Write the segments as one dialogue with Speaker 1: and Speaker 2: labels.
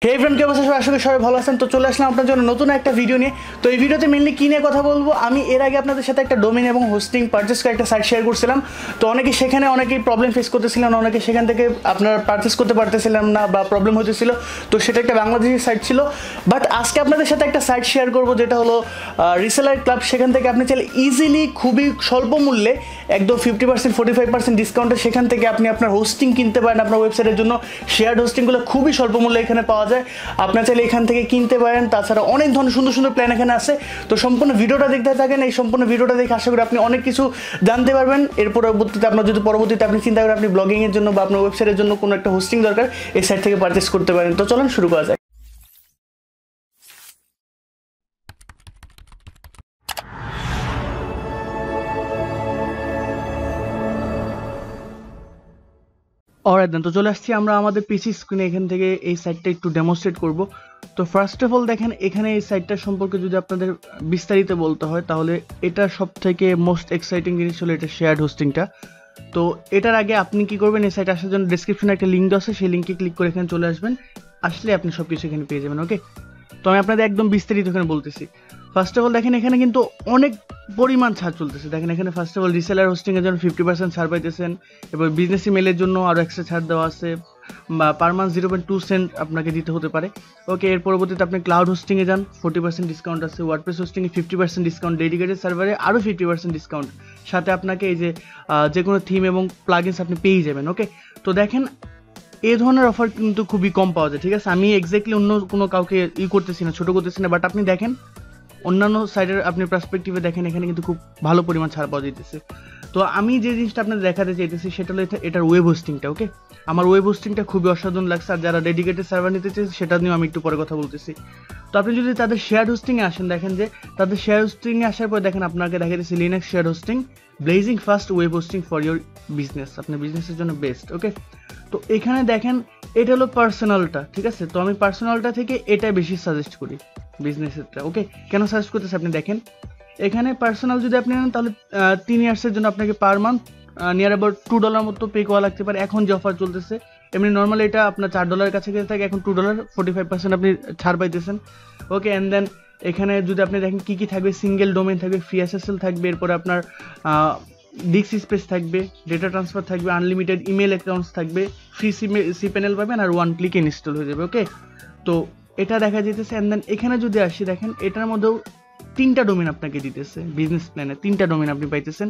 Speaker 1: হে friend, কে অবস্থা? আশা করি সবাই ভালো আছেন। তো চলে আসলাম আপনার জন্য নতুন একটা ভিডিও নিয়ে। তো এই ভিডিওতে মেনলি কী নিয়ে কথা বলবো, আমি এর আগে আপনাদের সাথে একটা ডোমেন এবং হোস্টিং পারচেস করে একটা সাইট শেয়ার করছিলাম। তো অনেকেই প্রবলেম ফেস করতেছিলেন, অনেকে সেখান থেকে আপনারা পারচেস করতে পারতেছিলাম না বা প্রবলেম হতেছিল। তো সেটা একটা বাংলাদেশি সাইট ছিল। বাট আজকে আপনাদের সাথে একটা সাইট শেয়ার করবো যেটা হলো রিসেলার ক্লাব। সেখান থেকে আপনি চাইলে ইজিলি খুবই স্বল্প মূল্যে একদম 50% 45% ডিসকাউন্টে সেখান থেকে আপনি আপনার হোস্টিং কিনতে পারেন। আপনার ওয়েবসাইটের জন্য শেয়ার্ড হোস্টিংগুলো খুবই স্বল্প মূল্যে এখানে পাওয়া যায়, আপনার চাইলে এখান থেকে কিনতে পারেন। তাছাড়া অনেক ধরনের সুন্দর সুন্দর প্ল্যান এখানে আছে। তো সম্পূর্ণ ভিডিওটা দেখতে থাকেন। এই সম্পূর্ণ ভিডিওটা দেখে আশা করি আপনি অনেক কিছু জানতে পারবেন। এর পরবর্তীতে আপনি চিন্তা করেন আপনি ব্লগিংয়ের জন্য বা আপনার ওয়েবসাইটের জন্য কোনো একটা হোস্টিং দরকার, এই সাইট থেকে পারচেস করতে পারেন। তো চলুন শুরু করা যায়। অলরাইট দেন, তো চলে আসছি আমরা আমাদের পিসি স্ক্রিনে। এখান থেকে এই সাইটটা একটু ডেমনস্ট্রেট করব। তো ফার্স্ট অফ অল দেখেন, এখানে এই সাইটটা সম্পর্কে যদি আপনাদের বিস্তারিত বলতে হয় তাহলে এটা সব থেকে মোস্ট এক্সাইটিং জিনিস হলো এটা শেয়ার্ড হোস্টিংটা। তো এটার আগে আপনি কি করবেন, এই সাইটে আসার জন্য ডেসক্রিপশনে একটা লিঙ্ক আছে, সেই লিঙ্কে ক্লিক করে এখানে চলে আসবেন। আসলে আপনি সব কিছু এখানে পেয়ে যাবেন। ওকে, তো আমি আপনাদের একদম বিস্তারিত এখানে বলতেছি। ফার্স্ট অফ অল দেখেন, এখানে কিন্তু অনেক পরিমাণ ছাড় চলতেছে। দেখেন এখানে ফার্স্ট অফ অল রিসেলার হোস্টিংয়ের জন্য 50% ছাড় পাইতেছেন, এবার বিজনেস ইমেলের জন্য আরও এক্সট্রা ছাড় দেওয়া আছে, বা পার মান্থ 0.2 সেন্ট আপনাকে দিতে হতে পারে। ওকে, এর পরবর্তীতে আপনি ক্লাউড হোস্টিংয়ে যান, 40% ডিসকাউন্ট আছে। ওয়ার্ডপ্রেস হোস্টিংয়ে 50% ডিসকাউন্ট, ডেডিকেটেড সার্ভারে আরও 50% ডিসকাউন্ট, সাথে আপনাকে এই যে কোনো থিম এবং প্লাগইনস আপনি পেয়ে যাবেন। ওকে, তো দেখেন এই ধরনের অফার কিন্তু খুবই কম পাওয়া যায়। ঠিক আছে, আমি এক্স্যাক্টলি অন্য কোনো কাউকে করতেছি না, ছোটো করতেছি না, বাট আপনি দেখেন অন্যান্য সাইডের আপনি পার্সপেক্টিভে দেখেন এখানে কিন্তু খুব ভালো পরিমাণ ছাড় পাওয়া যেতেছে। তো আমি যে জিনিসটা আপনাদের দেখাতে চাইতেছি সেটা হলো এটার ওয়েব হোস্টিংটা। ওকে, আমার ওয়েব হোস্টিংটা খুবই অসাধারণ লাগছে। আর যারা ডেডিকেটেড সার্ভার নিতে চাইছে সেটা নিয়েও আমি একটু পরে কথা বলতেছি। তো আপনি যদি তাদের শেয়ার হোস্টিংয়ে আসেন, দেখেন যে তাদের শেয়ার হোস্টিংয়ে আসার পর দেখেন আপনাকে দেখা যাচ্ছে Linux share hosting, blazing fast web hosting for your business, আপনার বিজনেসের জন্য বেস্ট। ওকে, তো এখানে দেখেন এটা হলো পার্সোনালটা। ঠিক আছে, তো আমি পার্সোনালটা থেকে এটাই বেশি সাজেস্ট করি বিজনেসেরটা। ওকে, কেন সাজেস্ট করতেছে আপনি দেখেন, এখানে পার্সোনাল যদি আপনি নেন তাহলে 3 ইয়ার্সের জন্য আপনাকে পার মান্থ নিয়ার অ্যাবাউট $2 মতো পে করা লাগতে পারে। এখন যে অফার চলতেছে, এমনি নর্মালি এটা আপনার $4 কাছে থাকে, এখন $2 45% আপনি ছাড় পাইতেছেন। ওকে, অ্যান্ড দেন এখানে যদি আপনি দেখেন কী কী থাকবে, সিঙ্গেল ডোমেন থাকবে, ফ্রি এসএসএল থাকবে, এরপরে আপনার ডিস্ক স্পেস থাকবে, ডেটা ট্রান্সফার থাকবে, আনলিমিটেড ইমেল অ্যাকাউন্টস থাকবে, ফ্রি সিপ্যানেল পাবেন, আর 1 ক্লিকে ইনস্টল হয়ে যাবে। ওকে, তো এটা দেখা যেতেছে। অ্যান্ড দেন এখানে যদি আসি, দেখেন এটার মধ্যেও 3টা ডোমেন আপনাকে দিতেছে। বিজনেস প্ল্যানে 3টা ডোমেন আপনি পাইতেছেন,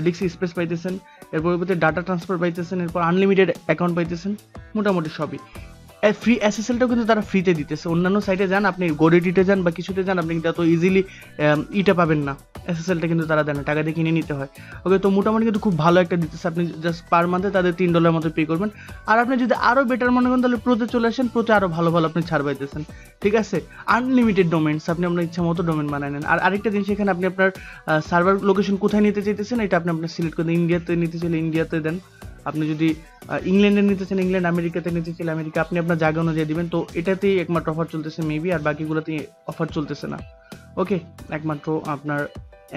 Speaker 1: ডিস্ক স্পেস পাইতেছেন, এরপর ডাটা ট্রান্সফার পাইতেছেন, এরপর আনলিমিটেড অ্যাকাউন্ট পাইতেছেন, মোটামুটি সবই। ফ্রি এসএসএলটাও কিন্তু তারা ফ্রিতে দিতেছে। অন্যান্য সাইটে যান, আপনি গোডেটিতে যান বা কিছুতে যান, আপনি কিন্তু এত ইজিলি ইটা পাবেন না। এসএসএলটা কিন্তু তারা দেন না, টাকা দিয়ে কিনে নিতে হয়। ওকে, তো মোটামুটি কিন্তু খুব ভালো একটা দিতেছে। আপনি জাস্ট পার মান্থে তাদের $3 মতো পে করবেন। আর আপনি যদি আরও বেটার মনে করেন তাহলে প্রোতে চলে আসেন, প্রোতে আরও ভালো ভালো আপনি ছাড় পাইতেছেন। ঠিক আছে, আনলিমিটেড ডোমেন্স, আপনি আপনার ইচ্ছা মতো ডোমেন বানায় নেন। আর আরেকটা জিনিস, এখানে আপনি আপনার সার্ভার লোকেশন কোথায় নিতে চাইতেছেন এটা আপনি আপনার সিলেক্ট করে দেন। ইন্ডিয়াতে নিতে চাইলে ইন্ডিয়াতে দেন, আপনি যদি ইংল্যান্ডে নিতে চান ইংল্যান্ড, আমেরিকাতে নিতে চাইলে আমেরিকা, আপনি আপনার জায়গা অনুযায়ী দিবেন। তো এটাতেই একমাত্র অফার চলতেছে মেবি, আর বাকিগুলোতে অফার চলতেছে না। ওকে, একমাত্র আপনার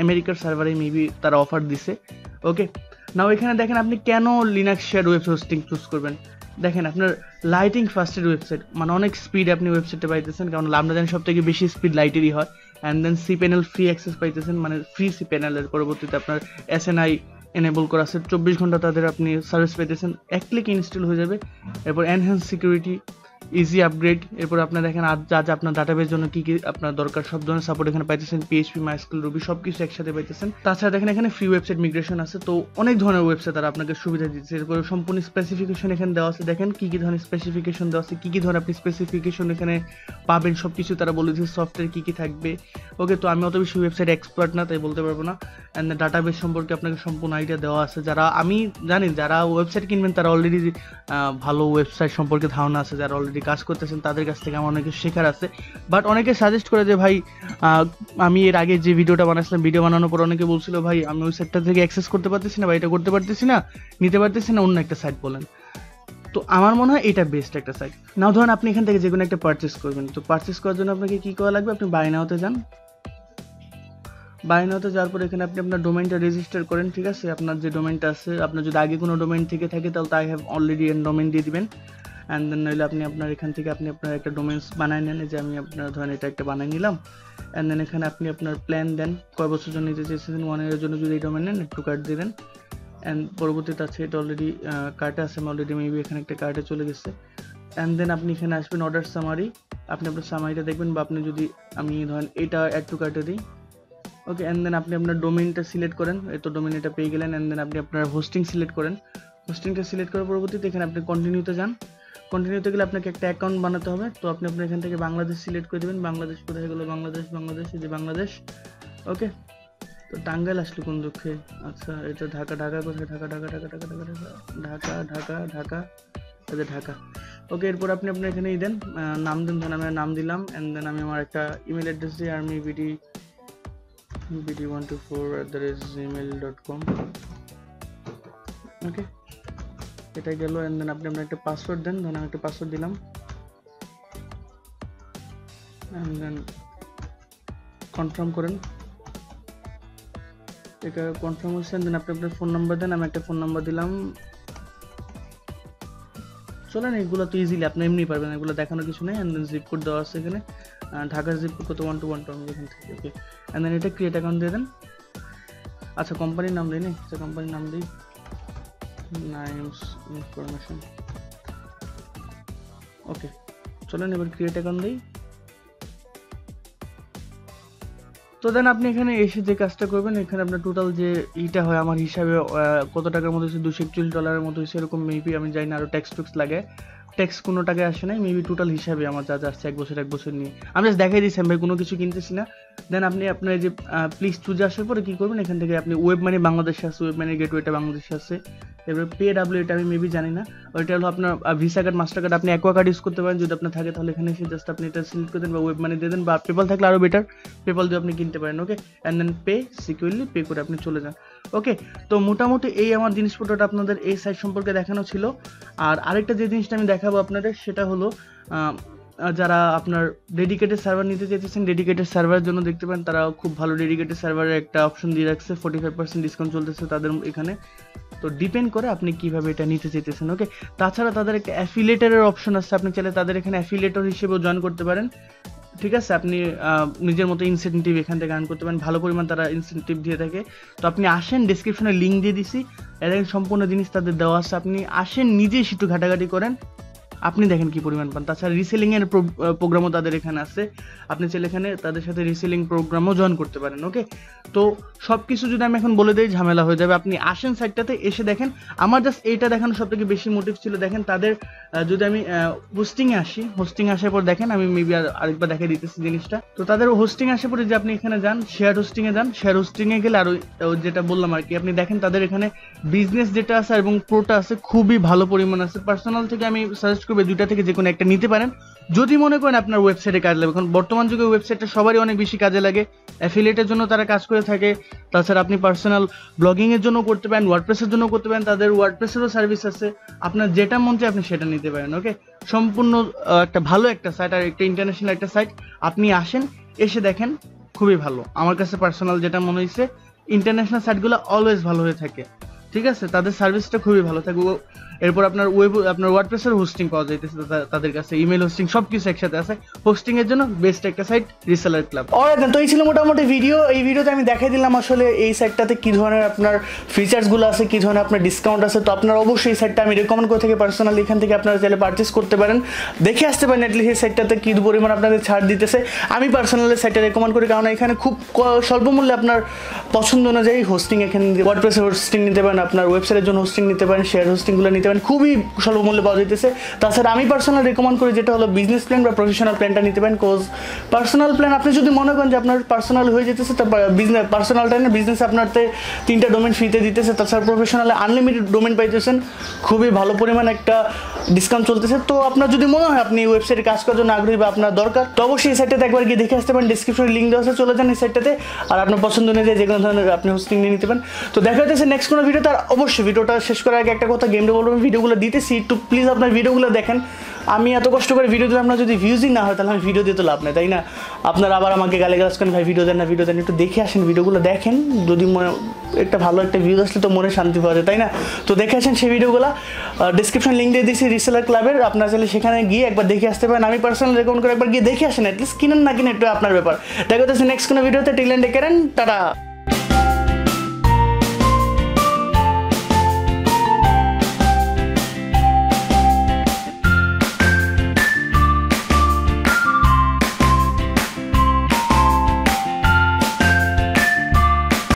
Speaker 1: আমেরিকার সার্ভারে মেবি তারা অফার দিছে। ওকে, নাও এখানে দেখেন আপনি কেন Linux share web hosting choose করবেন। দেখেন আপনার লাইটিং ফাস্টের ওয়েবসাইট, মানে অনেক স্পিড আপনি ওয়েবসাইটে পাইতেছেন, কারণ আমরা জানি সব থেকে বেশি স্পিড লাইটেরই হয়। And then C panel free access পাইতেছেন, মানে ফ্রি সি প্যানেলের পরবর্তীতে আপনার SNI এনেবল করা আছে, 24 ঘন্টা তাদের আপনি সার্ভিস পাইতেছেন, এক ক্লিক ইনস্টল হয়ে যাবে। এরপর এনহ্যান্স সিকিউরিটি, ইজি আপগ্রেড, এরপর আপনার দেখেন আর যা যা আপনার ডাটাবেস জন্য কী কী আপনার দরকার সব ধরনের সাপোর্ট এখানে পাইতেছেন, PHP, MySQL, Ruby সব কিছু একসাথে পাইতেছেন। তাছাড়া দেখেন এখানে ফ্রি ওয়েবসাইট মিগ্রেশন আছে, তো অনেক ধরনের ওয়েবসাইট তারা আপনাকে সুবিধা দিচ্ছে। এরপর সম্পূর্ণ স্পেসিফিকেশন এখানে দেওয়া আছে, দেখেন কী কী ধরনের স্পেসিফিকেশন দেওয়া আছে, কী কী ধরনের আপনি স্পেসিফিকেশন এখানে পাবেন, সব কিছু তারা বলে দিচ্ছে, সফটওয়্যার কী কী থাকবে। ওকে, তো আমি অত বেশি ওয়েবসাইট এক্সপার্ট না, তাই বলতে পারবো না। অ্যান্ড ডাটাবেস সম্পর্কে আপনাকে সম্পূর্ণ আইডিয়া দেওয়া আছে। যারা আমি জানি যারা ওয়েবসাইট কিনবেন তারা অলরেডি ভালো ওয়েবসাইট সম্পর্কে ধারণা আছে, যারা অলরেডি কাজ করতেছেন তাদের কাছ থেকে আমার অনেকে শেখার আছে। বাট অনেকে সাজেস্ট করে যে ভাই, আমি এর আগে যে ভিডিওটা বানাচ্ছিলাম, ভিডিও বানানোর পর অনেকে বলছিল ভাই আমি ওই সাইটটা থেকে অ্যাক্সেস করতে পারতেছি না, বা এটা করতে পারতেছি না, নিতে পারতেছি না, অন্য একটা সাইট বলেন। তো আমার মনে হয় এটা বেস্ট একটা সাইট। নাও ধরুন আপনি এখান থেকে যে কোনো একটা পারচেস করবেন, তো পারচেস করার জন্য আপনাকে কী করা লাগবে, আপনি বাই নাওতে যান। বাই নাওতে যাওয়ার পর এখানে আপনি আপনার ডোমেইনটা রেজিস্টার করেন। ঠিক আছে, আপনার যে ডোমেইনটা আছে, আপনার যদি আগে কোনো ডোমেইন থেকে থাকে তাহলে I have already N domain দিয়ে দিবেন। অ্যান্ড দেন নইলে আপনি আপনার এখান থেকে আপনি আপনার একটা ডোমেন্স বানায় নেন, যে আমি আপনার ধরেন এটা একটা বানিয়ে নিলাম। অ্যান্ড দেন এখানে আপনি আপনার প্ল্যান দেন, কয় বছর জন্য নিতে চেয়েছেন, 1 year জন্য যদি এই ডোমেন নেন একটু কার্ড দিলেন। অ্যান্ড পরবর্তীতে আছে এটা অলরেডি কার্টে আছে, আমি অলরেডি মেবি এখানে একটা কার্টে চলে গেছে। অ্যান্ড দেন আপনি এখানে আসবেন অর্ডার সামারি, আপনি আপনার সামারিটা দেখবেন, বা আপনি যদি আমি ধরেন এটা অ্যাড টু কার্টে দিই। ওকে, অ্যান্ড দেন আপনি আপনার ডোমেইনটা সিলেক্ট করেন, এই তো ডোমেইন এটা পেয়ে গেলেন। অ্যান্ড দেন আপনি আপনার হোস্টিং সিলেক্ট করেন, হোস্টিংটা সিলেক্ট করার পরবর্তীতে এখানে আপনি কন্টিনিউতে যান। কন্টিনিউতে গেলে আপনাকে একটা অ্যাকাউন্ট বানাতে হবে, তো আপনি আপনার এখান থেকে বাংলাদেশ সিলেক্ট করে দেবেন। বাংলাদেশ কোথায় গেলো, বাংলাদেশ, এই যে বাংলাদেশ। ওকে, তো টাঙ্গাইল আসলো কোন দুঃখে, আচ্ছা এটা ঢাকা, কোথায়, ঢাকা, এই যে ঢাকা। ওকে, এরপর আপনি আপনার এখানে দেন নাম দেন, ধরেন আমি নাম দিলাম। অ্যান্ড দেন আমি আমার একটা ইমেল অ্যাড্রেস দিই, armybd124@gmail.com। ওকে, এটা গেল। অ্যান্ড দেন আপনি আপনার একটা পাসওয়ার্ড দেন, ধরেন আমি একটা পাসওয়ার্ড দিলাম। অ্যান্ড দেন কনফার্ম করেন, এটা কনফার্ম হচ্ছে। দেন আপনি আপনার ফোন নাম্বার দেন, আমি একটা ফোন নাম্বার দিলাম। চলেন, এগুলো তো ইজিলি আপনি এমনি পারবেন, এগুলো দেখানোর কিছু নেই। অ্যান্ড দেন জিপ কোড দেওয়া আছে এখানে, ঢাকার জিপ কোড কত 121 আমি এখান থেকে। ওকে, অ্যান্ড দেন এটা ক্রিয়েট অ্যাকাউন্ট দিয়ে দেন। আচ্ছা কোম্পানির নাম দিই না, আচ্ছা কোম্পানির নাম দিই নাইমস ইনফরমেশন। ওকে, চলেন এবার ক্রিয়েট অ্যাকাউন্ট দিই। তো দেন আপনি এখানে এসে যে কাজটা করবেন, এখানে আপনার টোটাল যে ইটা হয় আমার হিসাবে কত টাকার মতো হচ্ছে, $241 মতো হচ্ছে এরকম, মেবি আমি জানি না, আরও ট্যাক্স লাগে, ট্যাক্স কোনো টাকায় আসে নাই, মেবি টোটাল হিসাবে আমার যা আসছে এক বছর নিয়ে। আমি জাস্ট দেখাই দিচ্ছি, ভাই কোনো কিছু কিনতেছি না। দেন আপনি আপনার যে প্লিজ চুজে আসার পরে কী করবেন, এখান থেকে আপনি ওয়েব মানি বাংলাদেশে আছে, ওয়েব মানি গেটওয়েটা বাংলাদেশে আছে। এবার PW এটা আমি মেবি জানি না, ওইটা হলো আপনার ভিসা কার্ড, মাস্টার কার্ড, আপনি অ্যাকোয়া কার্ড ইউজ করতে পারেন যদি আপনার থাকে, তাহলে এখানে এসে জাস্ট আপনি এটা সিলেক্ট করে দেন, বা ওয়েব মানি দিয়ে দেন, বা পেপাল থাকলে আরও বেটার, পেপাল দিয়ে আপনি কিনতে পারেন। Okay, and then pay securely, pay করে আপনি চলে যান। ওকে, তো মোটামুটি এই আমার জিনিসপত্রটা আপনাদের এই সাইট সম্পর্কে দেখানো ছিল। আর আরেকটা যে জিনিসটা আমি দেখাবো আপনাদের, সেটা হলো যারা আপনার ডেডিকেটেড সার্ভার নিতে চাইতেছেন, ডেডিকেটেড সার্ভারের জন্য দেখতে পারেন তারা খুব ভালো ডেডিকেটেড সার্ভারের একটা অপশন দিয়ে রাখছে, 45% ডিসকাউন্ট চলতেছে তাদের এখানে। তো ডিপেন্ড করে আপনি কিভাবে এটা নিতে চাইতেছেন। ওকে, তাছাড়া তাদের একটা অ্যাফিলিয়েটরের অপশন আছে, আপনি চাইলে তাদের এখানে অ্যাফিলিয়েটর হিসেবেও জয়েন করতে পারেন। ঠিক আছে, আপনি নিজের মতো ইনসেন্টিভ এখান থেকে আর্ন করতে পারেন, ভালো পরিমাণ তারা ইনসেন্টিভ দিয়ে থাকে। তো আপনি আসেন, ডেসক্রিপশনে লিঙ্ক দিয়ে দিছি, এর সম্পূর্ণ জিনিস তাদের দেওয়া আছে, আপনি আসেন নিজেই একটু ঘাটাঘাটি করেন, আপনি দেখেন কি পরিমাণ পান। তাছাড়া রিসেলিং এর প্রোগ্রামও তাদের এখানে আছে, আপনি চাইলে এখানে তাদের সাথে রিসেলিং প্রোগ্রামও জয়েন করতে পারেন। ওকে, তো সব কিছু যদি আমি এখন বলে দিই ঝামেলা হয়ে যাবে, আপনি আসেন সাইটটাতে এসে দেখেন। আমার জাস্ট এইটা দেখানো সব থেকে বেশি মোটিভ ছিল। দেখেন তাদের যদি আমি হোস্টিংয়ে আসি, হোস্টিংয়ে আসার পর দেখেন, আমি মেবি আরেকবার দেখাই দিতেছি জিনিসটা। তো তাদের হোস্টিং আসার পরে যে আপনি এখানে যান, শেয়ার হোস্টিংয়ে যান, শেয়ার হোস্টিংয়ে গেলে আরও যেটা বললাম আর কি, আপনি দেখেন তাদের এখানে বিজনেস যেটা আছে এবং প্রোটা আছে, খুবই ভালো পরিমাণ আছে। পার্সোনাল থেকে আমি সাজেস্ট করবো দুইটা থেকে যে কোনো একটা নিতে পারেন যদি মনে করেন আপনার ওয়েবসাইটে কাজ লাগবে, কারণ বর্তমান যুগে ওয়েবসাইটটা সবারই অনেক বেশি কাজে লাগে। অ্যাফিলিয়েটের জন্য তারা কাজ করে থাকে, তাছাড়া আপনি পার্সোনাল ব্লগিংয়ের জন্য করতে পারেন, ওয়ার্ডপ্রেসের জন্য করতে পারেন, তাদের ওয়ার্ডপ্রেসেরও সার্ভিস আছে, আপনার যেটা মন চায় আপনি সেটা নিতে পারেন। ওকে, সম্পূর্ণ একটা ভালো একটা সাইট, আর একটা ইন্টারন্যাশনাল একটা সাইট। আপনি আসেন, এসে দেখেন, খুবই ভালো। আমার কাছে পার্সোনাল যেটা মনে হয়েছে, ইন্টারন্যাশনাল সাইটগুলো অলওয়েজ ভালো হয়ে থাকে। ঠিক আছে, তাদের সার্ভিসটা খুবই ভালো থাকে। এরপর আপনার আপনার ওয়ার্ডপ্রেসের হোস্টিং পাওয়া যাইতেছে তাদের কাছে, ইমেল হোস্টিং সবকিছু একসাথে আছে। হোস্টিং এর জন্য বেস্ট একটা সাইট রিসেলার ক্লাব। অলরাইট, তো এই ছিল মোটামুটি ভিডিও। এই ভিডিওতে আমি দেখাই দিলাম আসলে এই সাইটটাতে কি ধরনের আপনার ফিচার্সগুলো আছে, কি ধরনের আপনার ডিসকাউন্ট আছে। তো আপনারা অবশ্যই এই সাইটটা আমি রেকমেন্ড করে থাকি পার্সোনালি, এখান থেকে আপনারা চাইলে পারচেস করতে পারেন, দেখে আসতে পারেন অ্যাটলিস্ট এই সাইটটাতে কি পরিমাণ আপনাদের ছাড় দিতেছে। আমি পার্সোনালি সাইটটা রেকমেন্ড করি, কারণ এখানে খুব স্বল্প মূল্যে আপনার পছন্দ অনুযায়ী হোস্টিং, এখানে ওয়ার্ডপ্রেসের হোস্টিং নিতে পারেন, আপনার ওয়েবসাইটের জন্য হোস্টিং নিতে পারেন, শেয়ার হোস্টিংগুলো নিতে পারেন, খুবই স্বল্প মূল্যে পাওয়া যেতেছে। তাছাড়া আমি পার্সোনাল রেকমেন্ড করি যেটা হলো বিজনেস প্ল্যান বা প্রফেশনাল প্ল্যানটা নিতে পারেন। কোজ পার্সোনাল প্ল্যান আপনি যদি মনে করেন যে আপনার পার্সোনাল হয়ে যেতেছে, তো বিজনেস পার্সোনালটা না, বিজনেস আপনার 3টা ডোমেন ফ্রিতে দিতেছে, তাছাড়া প্রফেশনালে আনলিমিটেড ডোমেন পাইতেছেন, খুবই ভালো পরিমাণ একটা ডিসকাউন্ট চলতেছে। তো আপনার যদি মনে হয় আপনি ওয়েবসাইটে কাজ করার জন্য আগ্রহী বা আপনার দরকার, তো অবশ্যই এই সাইটটাতে একবার গিয়ে দেখে আসতে পারেন, ডিসক্রিপশনে লিঙ্ক দেওয়া আছে, চলে যান এই সাইটটাতে, আর আপনার পছন্দ অনুযায়ী যে কোনো ধরনের আপনি হোস্টিং নিয়ে নিতে পারেন। তো দেখা যাচ্ছে নেক্সট কোনো ভিডিও। তার অবশ্যই ভিডিওটা শেষ করার আগে একটা কথা গেমটা বলবেন, আমি ভিডিওগুলো দিতেছি, একটু প্লিজ আপনার ভিডিওগুলো দেখেন। আমি এত কষ্ট করে ভিডিও দিলে আপনার যদি ভিউজই না হয় তাহলে আমি ভিডিও দিয়ে তো লাভ নেই, তাই না? আপনারা আবার আমাকে গালিগালাজ করেন, ভাই ভিডিও দেন না, ভিডিও দেন, একটু দেখে আসেন, ভিডিওগুলো দেখেন, যদি মনে একটা ভালো একটা ভিউজ আসলে তো মনে শান্তি পাওয়া যায়, তাই না? তো দেখে আসেন সেই ভিডিওগুলো, ডিসক্রিপশন লিঙ্ক দিয়ে দিচ্ছি রিসেলার ক্লাবের, আপনারা চাইলে সেখানে গিয়ে একবার দেখে আসতে পারেন। আমি পার্সোনাল রেকমেন্ড করে একবার গিয়ে দেখে আসেন, অ্যাটলিস্ট কিনেন না কিনে একটু আপনার ব্যাপার। দেখা যাচ্ছে নেক্সট কোনো ভিডিওতে। Till and take care, tata.